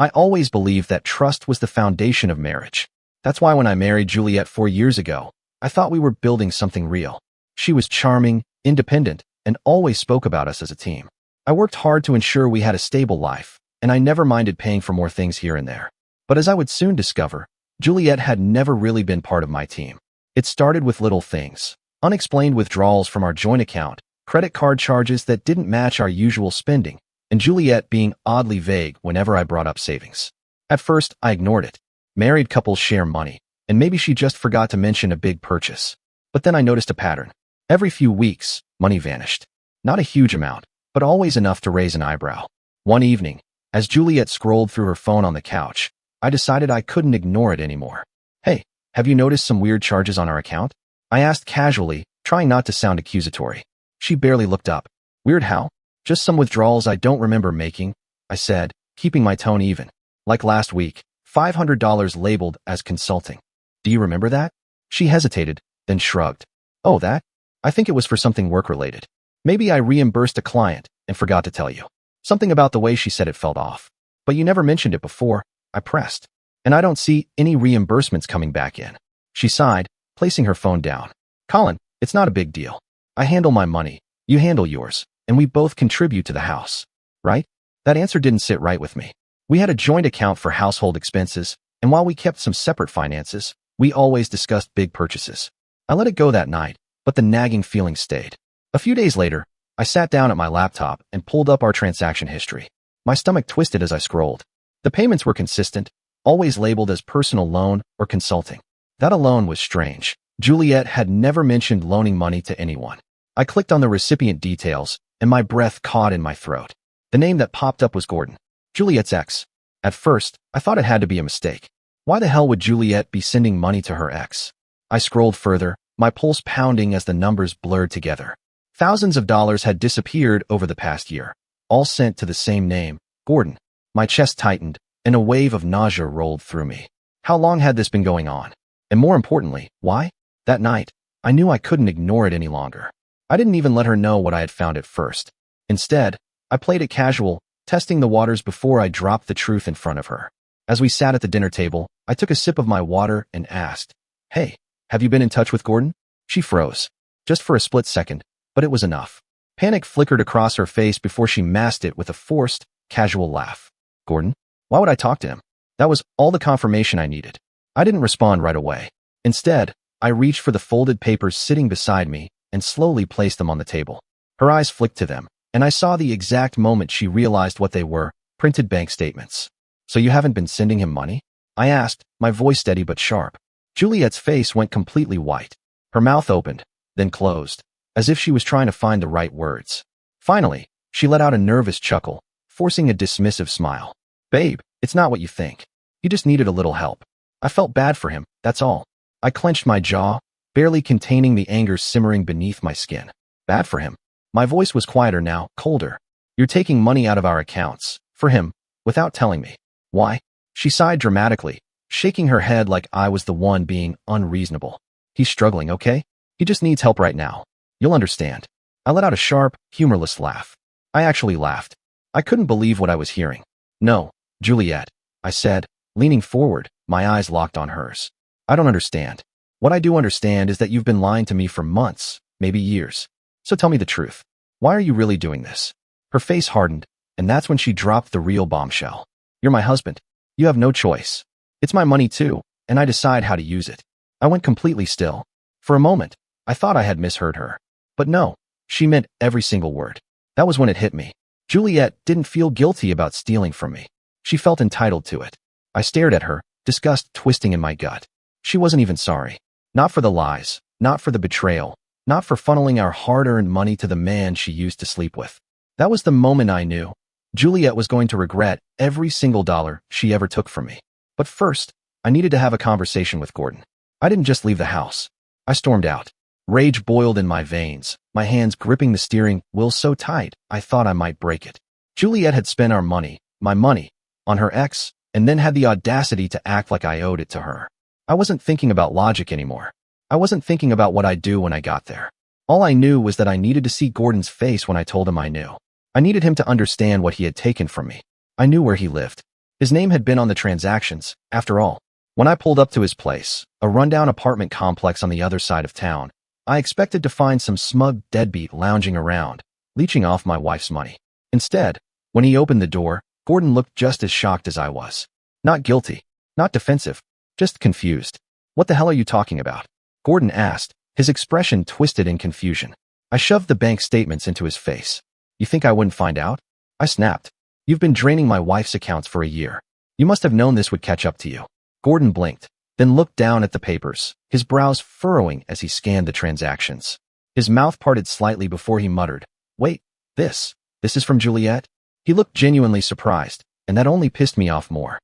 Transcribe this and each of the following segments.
I always believed that trust was the foundation of marriage. That's why when I married Juliet 4 years ago, I thought we were building something real. She was charming, independent, and always spoke about us as a team. I worked hard to ensure we had a stable life, and I never minded paying for more things here and there. But as I would soon discover, Juliet had never really been part of my team. It started with little things: unexplained withdrawals from our joint account, credit card charges that didn't match our usual spending, and Juliet being oddly vague whenever I brought up savings. At first, I ignored it. Married couples share money, and maybe she just forgot to mention a big purchase. But then I noticed a pattern. Every few weeks, money vanished. Not a huge amount, but always enough to raise an eyebrow. One evening, as Juliet scrolled through her phone on the couch, I decided I couldn't ignore it anymore. "Hey, have you noticed some weird charges on our account?" I asked casually, trying not to sound accusatory. She barely looked up. "Weird how?" "Just some withdrawals I don't remember making," I said, keeping my tone even. "Like last week, $500 labeled as consulting. Do you remember that?" She hesitated, then shrugged. "Oh, that? I think it was for something work-related. Maybe I reimbursed a client and forgot to tell you." Something about the way she said it felt off. "But you never mentioned it before," I pressed. "And I don't see any reimbursements coming back in." She sighed, placing her phone down. "Colin, it's not a big deal. I handle my money, you handle yours, and we both contribute to the house. Right?" That answer didn't sit right with me. We had a joint account for household expenses, and while we kept some separate finances, we always discussed big purchases. I let it go that night, but the nagging feeling stayed. A few days later, I sat down at my laptop and pulled up our transaction history. My stomach twisted as I scrolled. The payments were consistent, always labeled as personal loan or consulting. That alone was strange. Juliet had never mentioned loaning money to anyone. I clicked on the recipient details, and my breath caught in my throat. The name that popped up was Gordon, Juliet's ex. At first, I thought it had to be a mistake. Why the hell would Juliet be sending money to her ex? I scrolled further, my pulse pounding as the numbers blurred together. Thousands of dollars had disappeared over the past year, all sent to the same name, Gordon. My chest tightened, and a wave of nausea rolled through me. How long had this been going on? And more importantly, why? That night, I knew I couldn't ignore it any longer. I didn't even let her know what I had found at first. Instead, I played it casual, testing the waters before I dropped the truth in front of her. As we sat at the dinner table, I took a sip of my water and asked, "Hey, have you been in touch with Gordon?" She froze. Just for a split second, but it was enough. Panic flickered across her face before she masked it with a forced, casual laugh. "Gordon? Why would I talk to him?" That was all the confirmation I needed. I didn't respond right away. Instead, I reached for the folded papers sitting beside me and slowly placed them on the table. Her eyes flicked to them, and I saw the exact moment she realized what they were: printed bank statements. "So you haven't been sending him money?" I asked, my voice steady but sharp. Juliet's face went completely white. Her mouth opened, then closed, as if she was trying to find the right words. Finally, she let out a nervous chuckle, forcing a dismissive smile. "Babe, it's not what you think. You just needed a little help." I felt bad for him, that's all. I clenched my jaw, barely containing the anger simmering beneath my skin. Bad for him? My voice was quieter now, colder. "You're taking money out of our accounts, for him, without telling me." "Why?" She sighed dramatically, shaking her head like I was the one being unreasonable. "He's struggling, okay? He just needs help right now. You'll understand." I let out a sharp, humorless laugh. I actually laughed. I couldn't believe what I was hearing. "No, Juliet," I said, leaning forward, my eyes locked on hers. "I don't understand. What I do understand is that you've been lying to me for months, maybe years. So tell me the truth. Why are you really doing this?" Her face hardened, and that's when she dropped the real bombshell. "You're my husband. You have no choice. It's my money too, and I decide how to use it." I went completely still. For a moment, I thought I had misheard her. But no, she meant every single word. That was when it hit me. Juliet didn't feel guilty about stealing from me. She felt entitled to it. I stared at her, disgust twisting in my gut. She wasn't even sorry. Not for the lies, not for the betrayal, not for funneling our hard-earned money to the man she used to sleep with. That was the moment I knew Juliet was going to regret every single dollar she ever took from me. But first, I needed to have a conversation with Gordon. I didn't just leave the house. I stormed out. Rage boiled in my veins, my hands gripping the steering wheel so tight I thought I might break it. Juliet had spent our money, my money, on her ex, and then had the audacity to act like I owed it to her. I wasn't thinking about logic anymore. I wasn't thinking about what I'd do when I got there. All I knew was that I needed to see Gordon's face when I told him I knew. I needed him to understand what he had taken from me. I knew where he lived. His name had been on the transactions, after all. When I pulled up to his place, a rundown apartment complex on the other side of town, I expected to find some smug deadbeat lounging around, leeching off my wife's money. Instead, when he opened the door, Gordon looked just as shocked as I was. Not guilty, not defensive, just confused. "What the hell are you talking about?" Gordon asked, his expression twisted in confusion. I shoved the bank statements into his face. "You think I wouldn't find out?" I snapped. "You've been draining my wife's accounts for a year. You must have known this would catch up to you." Gordon blinked, then looked down at the papers, his brows furrowing as he scanned the transactions. His mouth parted slightly before he muttered, "Wait, this is from Juliet?" He looked genuinely surprised, and that only pissed me off more.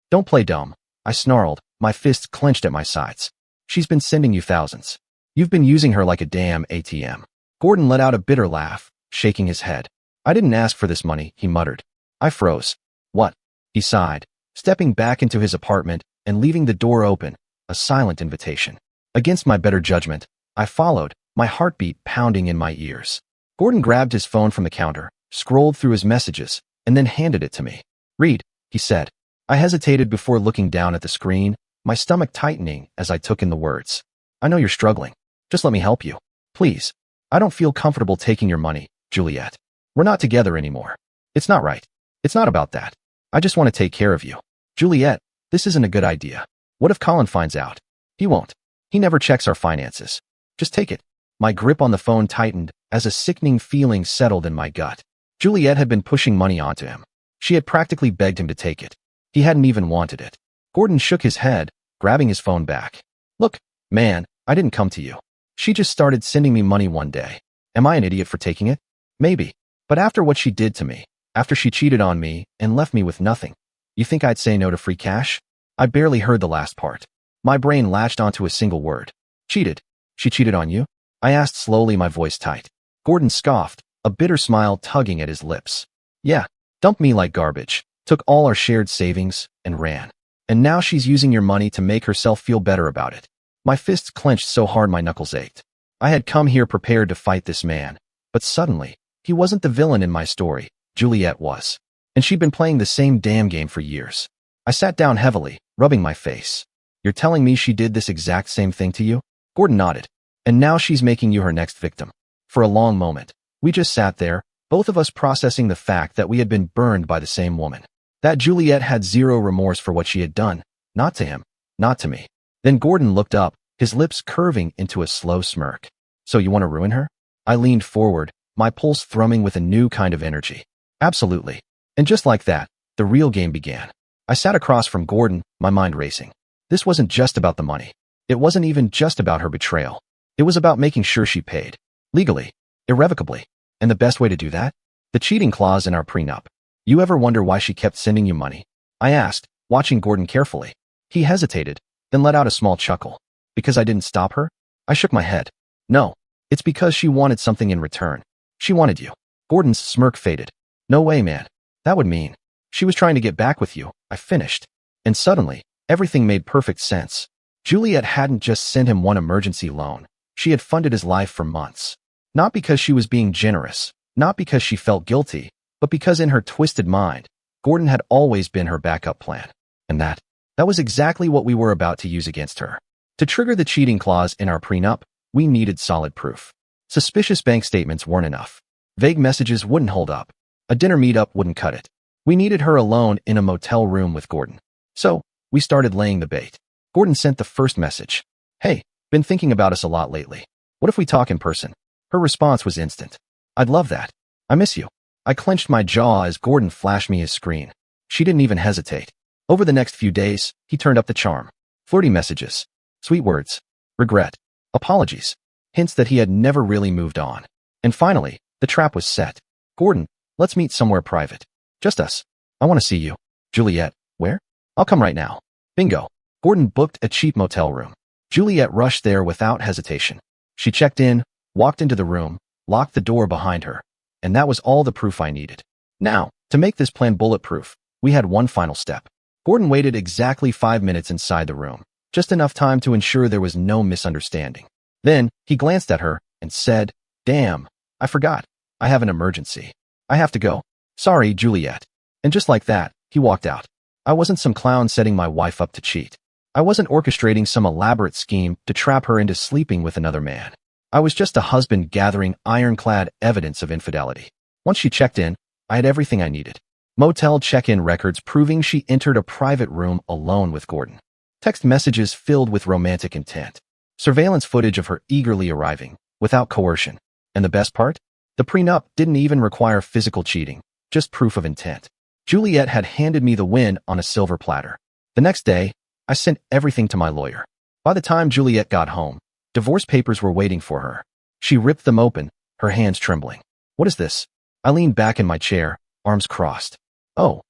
"Don't play dumb," I snarled, my fists clenched at my sides. "She's been sending you thousands. You've been using her like a damn ATM." Gordon let out a bitter laugh, shaking his head. "I didn't ask for this money," he muttered. I froze. "What?" He sighed, stepping back into his apartment and leaving the door open, a silent invitation. Against my better judgment, I followed, my heartbeat pounding in my ears. Gordon grabbed his phone from the counter, scrolled through his messages, and then handed it to me. "Read," he said. I hesitated before looking down at the screen, my stomach tightening as I took in the words. "I know you're struggling. Just let me help you. Please. I don't feel comfortable taking your money, Juliet. We're not together anymore. It's not right. It's not about that. I just want to take care of you. Juliet, this isn't a good idea. What if Colin finds out? He won't. He never checks our finances. Just take it." My grip on the phone tightened as a sickening feeling settled in my gut. Juliet had been pushing money onto him. She had practically begged him to take it. He hadn't even wanted it. Gordon shook his head, grabbing his phone back. "Look, man, I didn't come to you. She just started sending me money one day. Am I an idiot for taking it? Maybe. But after what she did to me, after she cheated on me and left me with nothing, you think I'd say no to free cash?" I barely heard the last part. My brain latched onto a single word. "Cheated? She cheated on you?" I asked slowly, my voice tight. Gordon scoffed, a bitter smile tugging at his lips. "Yeah, dumped me like garbage, took all our shared savings, and ran. And now she's using your money to make herself feel better about it." My fists clenched so hard my knuckles ached. I had come here prepared to fight this man, but suddenly, he wasn't the villain in my story. Juliet was. And she'd been playing the same damn game for years. I sat down heavily, rubbing my face. "You're telling me she did this exact same thing to you?" Gordon nodded. "And now she's making you her next victim." For a long moment, we just sat there, both of us processing the fact that we had been burned by the same woman. That Juliet had zero remorse for what she had done, not to him, not to me. Then Gordon looked up, his lips curving into a slow smirk. "So you want to ruin her?" I leaned forward, my pulse thrumming with a new kind of energy. "Absolutely." And just like that, the real game began. I sat across from Gordon, my mind racing. This wasn't just about the money. It wasn't even just about her betrayal. It was about making sure she paid. Legally. Irrevocably. And the best way to do that? The cheating clause in our prenup. "You ever wonder why she kept sending you money?" I asked, watching Gordon carefully. He hesitated, then let out a small chuckle. "Because I didn't stop her?" I shook my head. "No. It's because she wanted something in return. She wanted you." Gordon's smirk faded. "No way, man. That would mean she was trying to get back with you," I finished. And suddenly, everything made perfect sense. Juliet hadn't just sent him one emergency loan. She had funded his life for months. Not because she was being generous, not because she felt guilty, but because in her twisted mind, Gordon had always been her backup plan. And that was exactly what we were about to use against her. To trigger the cheating clause in our prenup, we needed solid proof. Suspicious bank statements weren't enough. Vague messages wouldn't hold up. A dinner meetup wouldn't cut it. We needed her alone in a motel room with Gordon. So, we started laying the bait. Gordon sent the first message. "Hey, been thinking about us a lot lately. What if we talk in person?" Her response was instant. "I'd love that. I miss you." I clenched my jaw as Gordon flashed me his screen. She didn't even hesitate. Over the next few days, he turned up the charm. Flirty messages. Sweet words. Regret. Apologies. Hints that he had never really moved on. And finally, the trap was set. "Gordon, let's meet somewhere private. Just us. I want to see you." "Juliet, where?" "I'll come right now." Bingo. Gordon booked a cheap motel room. Juliet rushed there without hesitation. She checked in, walked into the room, locked the door behind her, and that was all the proof I needed. Now, to make this plan bulletproof, we had one final step. Gordon waited exactly 5 minutes inside the room, just enough time to ensure there was no misunderstanding. Then, he glanced at her and said, "Damn, I forgot. I have an emergency. I have to go. Sorry, Juliet." And just like that, he walked out. I wasn't some clown setting my wife up to cheat. I wasn't orchestrating some elaborate scheme to trap her into sleeping with another man. I was just a husband gathering ironclad evidence of infidelity. Once she checked in, I had everything I needed. Motel check-in records proving she entered a private room alone with Gordon. Text messages filled with romantic intent. Surveillance footage of her eagerly arriving, without coercion. And the best part? The prenup didn't even require physical cheating, just proof of intent. Juliet had handed me the win on a silver platter. The next day, I sent everything to my lawyer. By the time Juliet got home, divorce papers were waiting for her. She ripped them open, her hands trembling. What is this? I leaned back in my chair, arms crossed. Oh,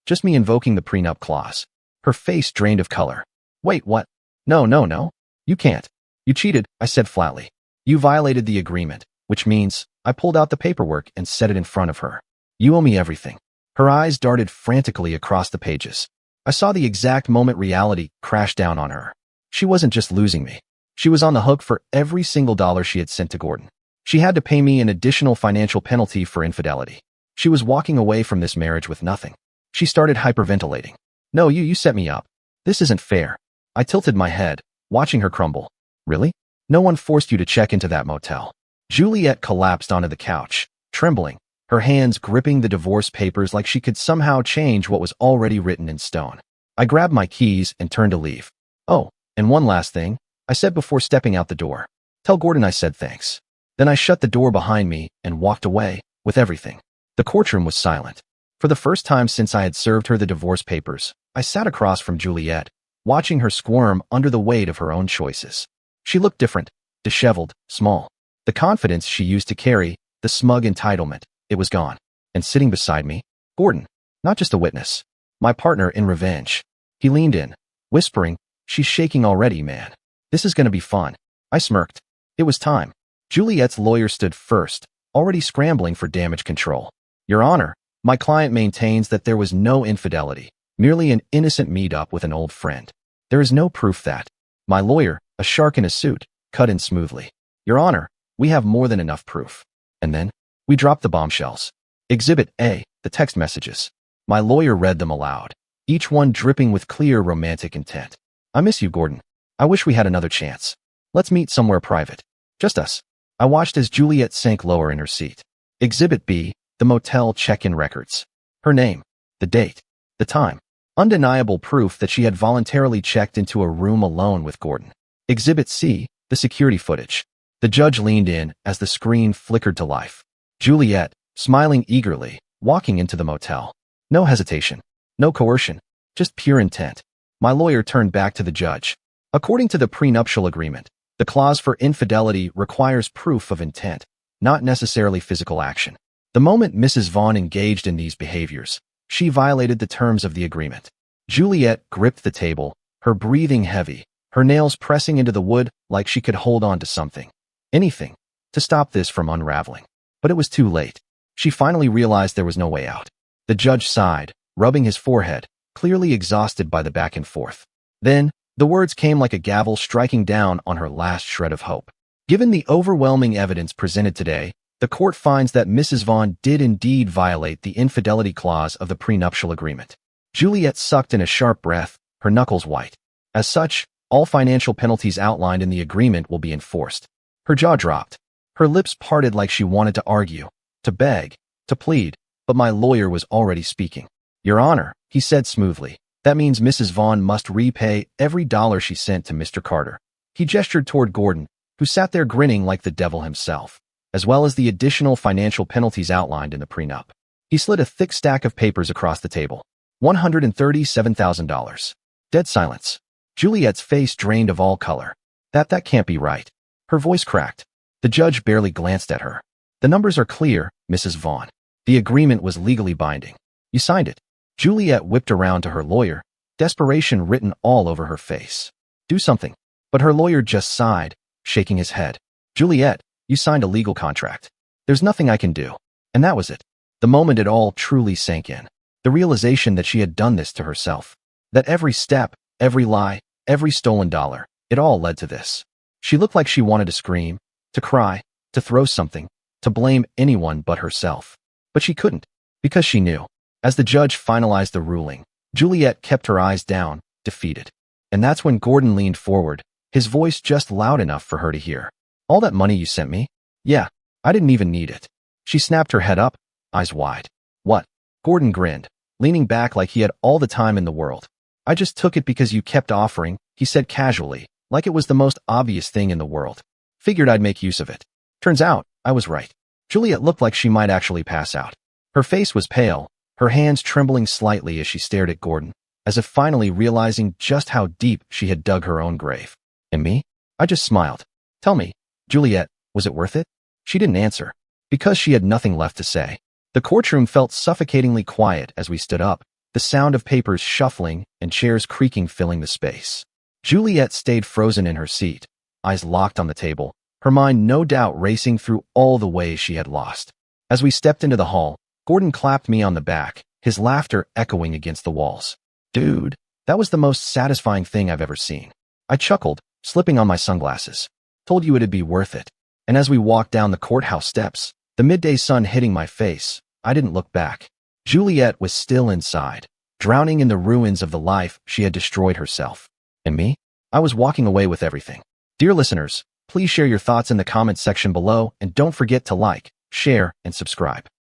just me invoking the prenup clause. Her face drained of color. Wait, what? No. You can't. You cheated, I said flatly. You violated the agreement, which means I pulled out the paperwork and set it in front of her. You owe me everything. Her eyes darted frantically across the pages. I saw the exact moment reality crashed down on her. She wasn't just losing me. She was on the hook for every single dollar she had sent to Gordon. She had to pay me an additional financial penalty for infidelity. She was walking away from this marriage with nothing. She started hyperventilating. No, you set me up. This isn't fair. I tilted my head, watching her crumble. Really? No one forced you to check into that motel. Juliet collapsed onto the couch, trembling, her hands gripping the divorce papers like she could somehow change what was already written in stone. I grabbed my keys and turned to leave. Oh, and one last thing, I said before stepping out the door. Tell Gordon I said thanks. Then I shut the door behind me and walked away, with everything. The courtroom was silent. For the first time since I had served her the divorce papers, I sat across from Juliet, watching her squirm under the weight of her own choices. She looked different, disheveled, small. The confidence she used to carry, the smug entitlement, it was gone. And sitting beside me, Gordon, not just a witness, my partner in revenge. He leaned in, whispering, "She's shaking already, man. This is gonna be fun." I smirked. It was time. Juliet's lawyer stood first, already scrambling for damage control. Your Honor, my client maintains that there was no infidelity, merely an innocent meet-up with an old friend. There is no proof that. My lawyer, a shark in a suit, cut in smoothly. Your Honor, we have more than enough proof. And then, we dropped the bombshells. Exhibit A, the text messages. My lawyer read them aloud, each one dripping with clear romantic intent. I miss you, Gordon. I wish we had another chance. Let's meet somewhere private. Just us. I watched as Juliet sank lower in her seat. Exhibit B, the motel check-in records. Her name, the date, the time. Undeniable proof that she had voluntarily checked into a room alone with Gordon. Exhibit C, the security footage. The judge leaned in as the screen flickered to life. Juliet, smiling eagerly, walking into the motel. No hesitation, no coercion, just pure intent. My lawyer turned back to the judge. According to the prenuptial agreement, the clause for infidelity requires proof of intent, not necessarily physical action. The moment Mrs. Vaughn engaged in these behaviors, she violated the terms of the agreement. Juliet gripped the table, her breathing heavy, her nails pressing into the wood like she could hold on to something. Anything, to stop this from unraveling. But it was too late. She finally realized there was no way out. The judge sighed, rubbing his forehead, clearly exhausted by the back and forth. Then, the words came like a gavel striking down on her last shred of hope. Given the overwhelming evidence presented today, the court finds that Mrs. Vaughn did indeed violate the infidelity clause of the prenuptial agreement. Juliet sucked in a sharp breath, her knuckles white. As such, all financial penalties outlined in the agreement will be enforced. Her jaw dropped. Her lips parted like she wanted to argue, to beg, to plead, but my lawyer was already speaking. Your Honor, he said smoothly, that means Mrs. Vaughn must repay every dollar she sent to Mr. Carter. He gestured toward Gordon, who sat there grinning like the devil himself, as well as the additional financial penalties outlined in the prenup. He slid a thick stack of papers across the table. $137,000. Dead silence. Juliet's face drained of all color. That can't be right. Her voice cracked. The judge barely glanced at her. The numbers are clear, Mrs. Vaughn. The agreement was legally binding. You signed it. Juliet whipped around to her lawyer, desperation written all over her face. Do something. But her lawyer just sighed, shaking his head. Juliet, you signed a legal contract. There's nothing I can do. And that was it. The moment it all truly sank in. The realization that she had done this to herself. That every step, every lie, every stolen dollar, it all led to this. She looked like she wanted to scream, to cry, to throw something, to blame anyone but herself. But she couldn't, because she knew. As the judge finalized the ruling, Juliet kept her eyes down, defeated. And that's when Gordon leaned forward, his voice just loud enough for her to hear. All that money you sent me? Yeah, I didn't even need it. She snapped her head up, eyes wide. What? Gordon grinned, leaning back like he had all the time in the world. I just took it because you kept offering, he said casually, like it was the most obvious thing in the world. Figured I'd make use of it. Turns out, I was right. Juliet looked like she might actually pass out. Her face was pale, her hands trembling slightly as she stared at Gordon, as if finally realizing just how deep she had dug her own grave. And me? I just smiled. Tell me, Juliet, was it worth it? She didn't answer, because she had nothing left to say. The courtroom felt suffocatingly quiet as we stood up, the sound of papers shuffling and chairs creaking filling the space. Juliet stayed frozen in her seat, eyes locked on the table, her mind no doubt racing through all the ways she had lost. As we stepped into the hall, Gordon clapped me on the back, his laughter echoing against the walls. Dude, that was the most satisfying thing I've ever seen. I chuckled, slipping on my sunglasses. Told you it'd be worth it. And as we walked down the courthouse steps, the midday sun hitting my face, I didn't look back. Juliet was still inside, drowning in the ruins of the life she had destroyed herself. And me? I was walking away with everything. Dear listeners, please share your thoughts in the comments section below and don't forget to like, share, and subscribe.